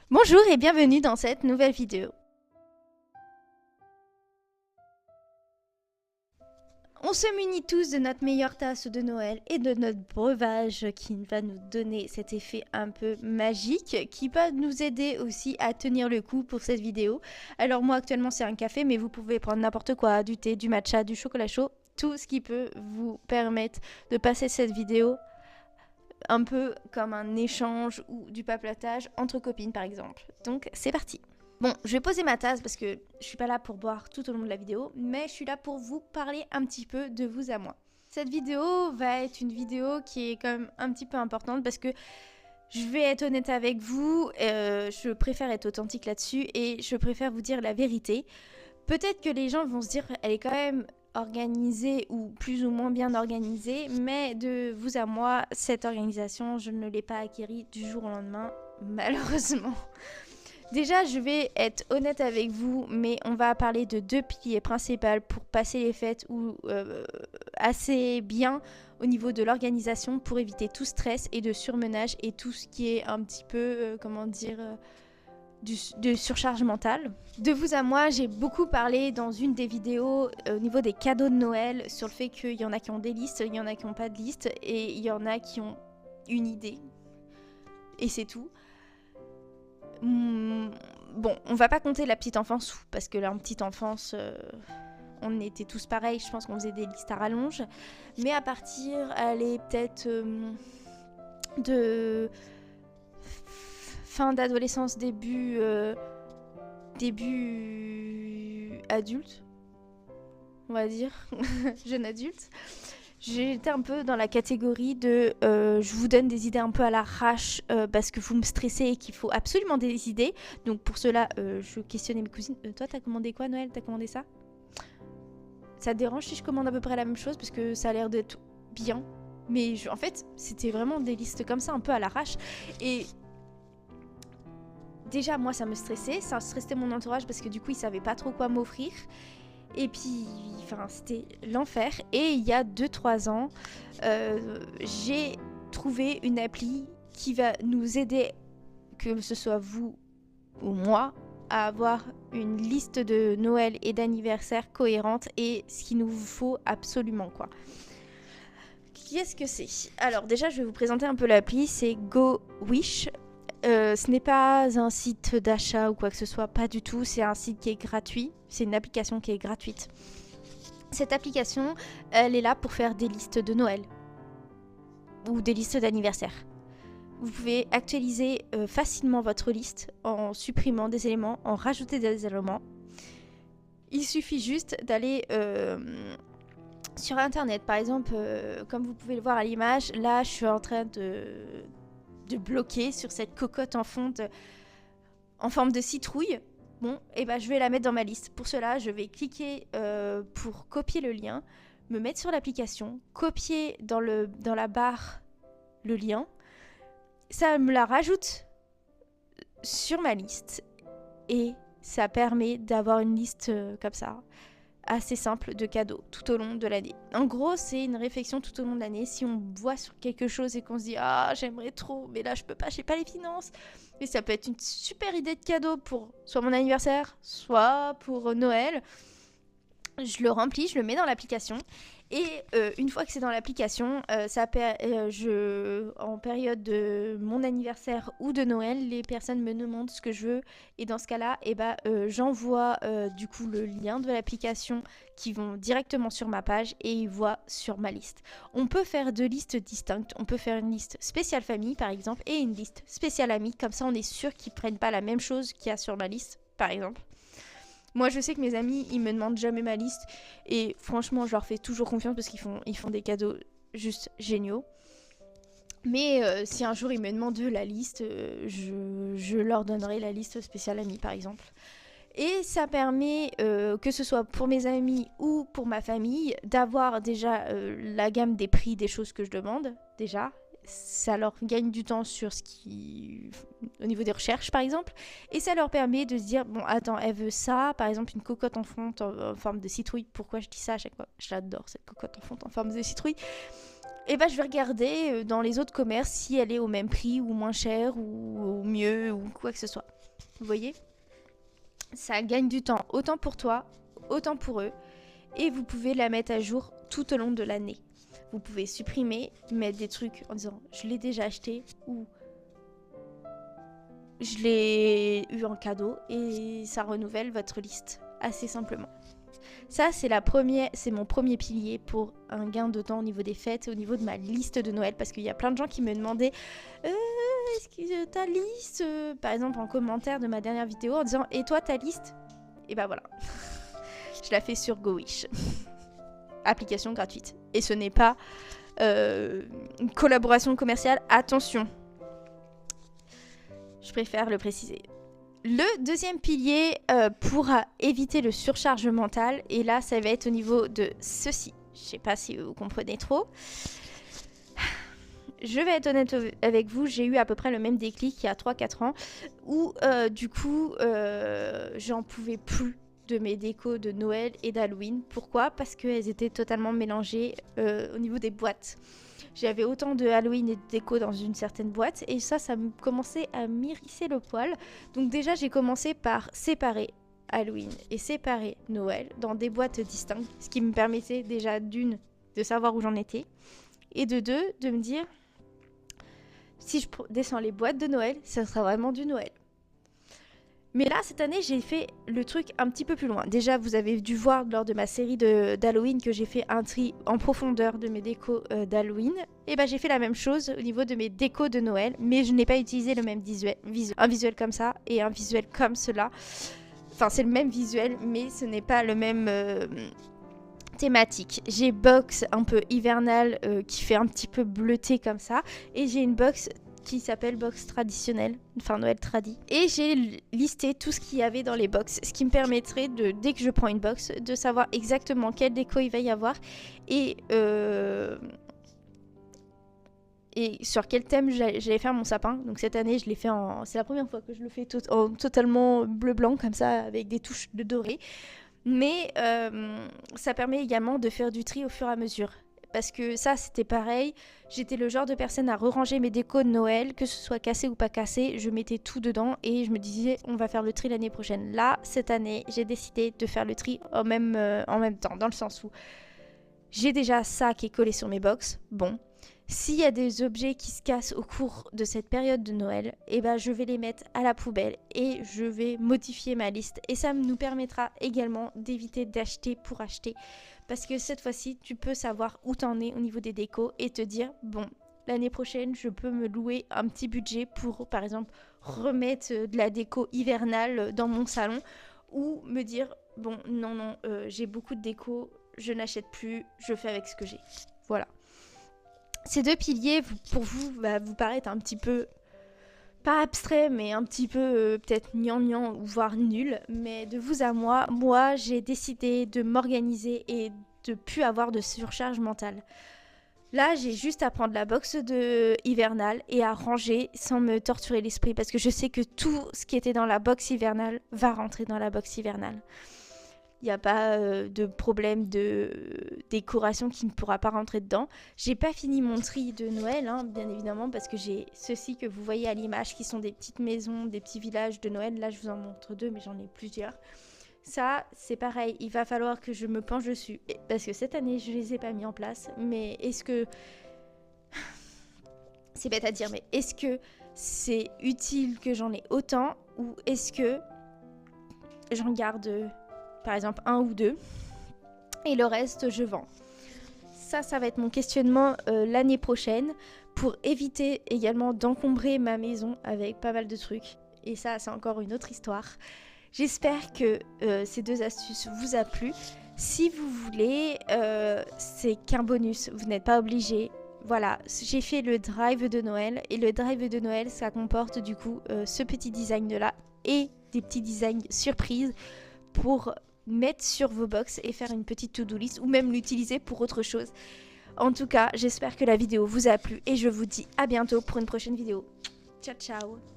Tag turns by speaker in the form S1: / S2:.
S1: Bonjour et bienvenue dans cette nouvelle vidéo. On se munit tous de notre meilleure tasse de Noël et de notre breuvage qui va nous donner cet effet un peu magique qui va nous aider aussi à tenir le coup pour cette vidéo. Alors moi actuellement c'est un café, mais vous pouvez prendre n'importe quoi, du thé, du matcha, du chocolat chaud, tout ce qui peut vous permettre de passer cette vidéo un peu comme un échange ou du papotage entre copines par exemple. Donc c'est parti. Bon, je vais poser ma tasse parce que je suis pas là pour boire tout au long de la vidéo, mais je suis là pour vous parler un petit peu de vous à moi. Cette vidéo va être une vidéo qui est quand même un petit peu importante parce que je vais être honnête avec vous, je préfère être authentique là-dessus et je préfère vous dire la vérité. Peut-être que les gens vont se dire elle est quand même organisée ou plus ou moins bien organisée, mais de vous à moi, cette organisation, je ne l'ai pas acquérie du jour au lendemain, malheureusement. Déjà, je vais être honnête avec vous, mais on va parler de deux piliers principaux pour passer les fêtes ou assez bien au niveau de l'organisation pour éviter tout stress et de surmenage et tout ce qui est un petit peu, de surcharge mentale. De vous à moi, j'ai beaucoup parlé dans une des vidéos au niveau des cadeaux de Noël sur le fait qu'il y en a qui ont des listes, il y en a qui n'ont pas de liste et il y en a qui ont une idée. Et c'est tout. Bon, on va pas compter la petite enfance parce que là, en petite enfance, on était tous pareils. Je pense qu'on faisait des listes à rallonge. Mais à partir, allez, peut-être de fin d'adolescence, début adulte, on va dire, jeune adulte. J'étais un peu dans la catégorie de je vous donne des idées un peu à l'arrache parce que vous me stressez et qu'il faut absolument des idées. Donc pour cela, je questionnais mes cousines. Toi, t'as commandé quoi, Noël? T'as commandé ça? Ça te dérange si je commande à peu près la même chose parce que ça a l'air d'être bien. Mais en fait, c'était vraiment des listes comme ça, un peu à l'arrache. Et déjà, moi, ça me stressait. Ça stressait mon entourage parce que du coup, ils savaient pas trop quoi m'offrir. Et puis, enfin, c'était l'enfer. Et il y a 2-3 ans, j'ai trouvé une appli qui va nous aider, que ce soit vous ou moi, à avoir une liste de Noël et d'anniversaire cohérente et ce qu'il nous faut absolument, quoi. Qu'est-ce que c'est? Alors déjà, je vais vous présenter un peu l'appli. C'est GoWish. Ce n'est pas un site d'achat ou quoi que ce soit, pas du tout. C'est un site qui est gratuit. C'est une application qui est gratuite. Cette application, elle est là pour faire des listes de Noël ou des listes d'anniversaire. Vous pouvez actualiser facilement votre liste en supprimant des éléments, en rajoutant des éléments. Il suffit juste d'aller sur Internet. Par exemple, comme vous pouvez le voir à l'image, là, je suis en train de bloquer sur cette cocotte en fonte en forme de citrouille. Bon, et ben je vais la mettre dans ma liste. Pour cela, je vais cliquer pour copier le lien, me mettre sur l'application, copier dans la barre le lien. Ça me la rajoute sur ma liste et ça permet d'avoir une liste comme ça, assez simple de cadeaux tout au long de l'année. En gros, c'est une réflexion tout au long de l'année. Si on voit sur quelque chose et qu'on se dit « Ah, j'aimerais trop, mais là, je peux pas, j'ai pas les finances », et ça peut être une super idée de cadeau pour soit mon anniversaire, soit pour Noël. Je le remplis, je le mets dans l'application. Et une fois que c'est dans l'application, en période de mon anniversaire ou de Noël, les personnes me demandent ce que je veux. Et dans ce cas-là, j'envoie du coup le lien de l'application qui vont directement sur ma page et ils voient sur ma liste. On peut faire deux listes distinctes. On peut faire une liste spéciale famille par exemple et une liste spéciale amis. Comme ça, on est sûr qu'ils prennent pas la même chose qu'il y a sur ma liste par exemple. Moi, je sais que mes amis, ils me demandent jamais ma liste. Et franchement, je leur fais toujours confiance parce qu'ils font des cadeaux juste géniaux. Mais si un jour ils me demandent la liste, je leur donnerai la liste spéciale amis, par exemple. Et ça permet, que ce soit pour mes amis ou pour ma famille, d'avoir déjà la gamme des prix des choses que je demande, déjà. Ça leur gagne du temps sur au niveau des recherches par exemple, et ça leur permet de se dire bon attends, elle veut ça, par exemple une cocotte en fonte en forme de citrouille. Pourquoi je dis ça à chaque fois? J'adore cette cocotte en fonte en forme de citrouille. Et ben je vais regarder dans les autres commerces si elle est au même prix ou moins chère ou mieux ou quoi que ce soit. Vous voyez? Ça gagne du temps, autant pour toi, autant pour eux. Et vous pouvez la mettre à jour tout au long de l'année. Vous pouvez supprimer, mettre des trucs en disant je l'ai déjà acheté ou je l'ai eu en cadeau et ça renouvelle votre liste assez simplement. Ça, c'est mon premier pilier pour un gain de temps au niveau des fêtes et au niveau de ma liste de Noël. Parce qu'il y a plein de gens qui me demandaient est-ce que ta liste, par exemple en commentaire de ma dernière vidéo en disant et toi ta liste? Et bah voilà, je la fais sur GoWish. Application gratuite. Et ce n'est pas une collaboration commerciale, attention. Je préfère le préciser. Le deuxième pilier pour éviter le surcharge mental, et là ça va être au niveau de ceci. Je sais pas si vous comprenez trop. Je vais être honnête avec vous, j'ai eu à peu près le même déclic il y a 3-4 ans où du coup j'en pouvais plus de mes décos de Noël et d'Halloween. Pourquoi? Parce qu'elles étaient totalement mélangées au niveau des boîtes. J'avais autant de Halloween et de déco dans une certaine boîte et ça me commençait à m'hérisser le poil. Donc déjà j'ai commencé par séparer Halloween et séparer Noël dans des boîtes distinctes, ce qui me permettait déjà d'une de savoir où j'en étais et de deux de me dire si je descends les boîtes de Noël, ça sera vraiment du Noël. Mais là, cette année, j'ai fait le truc un petit peu plus loin. Déjà, vous avez dû voir lors de ma série d'Halloween que j'ai fait un tri en profondeur de mes décos d'Halloween. Et ben, j'ai fait la même chose au niveau de mes décos de Noël, mais je n'ai pas utilisé le même un visuel comme ça et un visuel comme cela. Enfin, c'est le même visuel, mais ce n'est pas le même thématique. J'ai box un peu hivernale qui fait un petit peu bleuté comme ça, et j'ai une box qui s'appelle box traditionnelle, enfin Noël tradi. Et j'ai listé tout ce qu'il y avait dans les box, ce qui me permettrait de, dès que je prends une box, de savoir exactement quelle déco il va y avoir et sur quel thème j'allais faire mon sapin. Donc cette année, je l'ai fait en... C'est la première fois que je le fais en totalement bleu-blanc, comme ça, avec des touches de doré. Mais ça permet également de faire du tri au fur et à mesure. Parce que ça, c'était pareil. J'étais le genre de personne à re-ranger mes décos de Noël, que ce soit cassé ou pas cassé. Je mettais tout dedans et je me disais, on va faire le tri l'année prochaine. Là, cette année, j'ai décidé de faire le tri en même temps, dans le sens où j'ai déjà ça qui est collé sur mes box. Bon, s'il y a des objets qui se cassent au cours de cette période de Noël, eh ben, je vais les mettre à la poubelle et je vais modifier ma liste. Et ça nous permettra également d'éviter d'acheter pour acheter. Parce que cette fois-ci, tu peux savoir où t'en es au niveau des décos et te dire, bon, l'année prochaine, je peux me louer un petit budget pour, par exemple, remettre de la déco hivernale dans mon salon. Ou me dire, bon, non, j'ai beaucoup de déco, je n'achète plus, je fais avec ce que j'ai. Voilà. Ces deux piliers, pour vous, va vous paraître un petit peu, pas abstrait, mais un petit peu peut-être gnangnan ou voire nul. Mais de vous à moi, j'ai décidé de m'organiser et de plus avoir de surcharge mentale. Là, j'ai juste à prendre la box de hivernale et à ranger sans me torturer l'esprit. Parce que je sais que tout ce qui était dans la box hivernale va rentrer dans la box hivernale. Il n'y a pas de problème de décoration qui ne pourra pas rentrer dedans. J'ai pas fini mon tri de Noël, hein, bien évidemment, parce que j'ai ceux-ci que vous voyez à l'image, qui sont des petites maisons, des petits villages de Noël. Là, je vous en montre deux, mais j'en ai plusieurs. Ça, c'est pareil, il va falloir que je me penche dessus. Parce que cette année, je les ai pas mis en place. Mais est-ce que... C'est bête à dire, mais est-ce que c'est utile que j'en ai autant? Ou est-ce que j'en garde... par exemple 1 ou 2, et le reste je vends. Ça va être mon questionnement l'année prochaine, pour éviter également d'encombrer ma maison avec pas mal de trucs. Et ça, c'est encore une autre histoire. J'espère que ces deux astuces vous a plu. Si vous voulez, c'est qu'un bonus, vous n'êtes pas obligé. Voilà, j'ai fait le drive de Noël, et le drive de Noël, ça comporte du coup ce petit design là, et des petits designs surprises pour mettre sur vos box et faire une petite to-do list, ou même l'utiliser pour autre chose. En tout cas, j'espère que la vidéo vous a plu et je vous dis à bientôt pour une prochaine vidéo. Ciao ciao.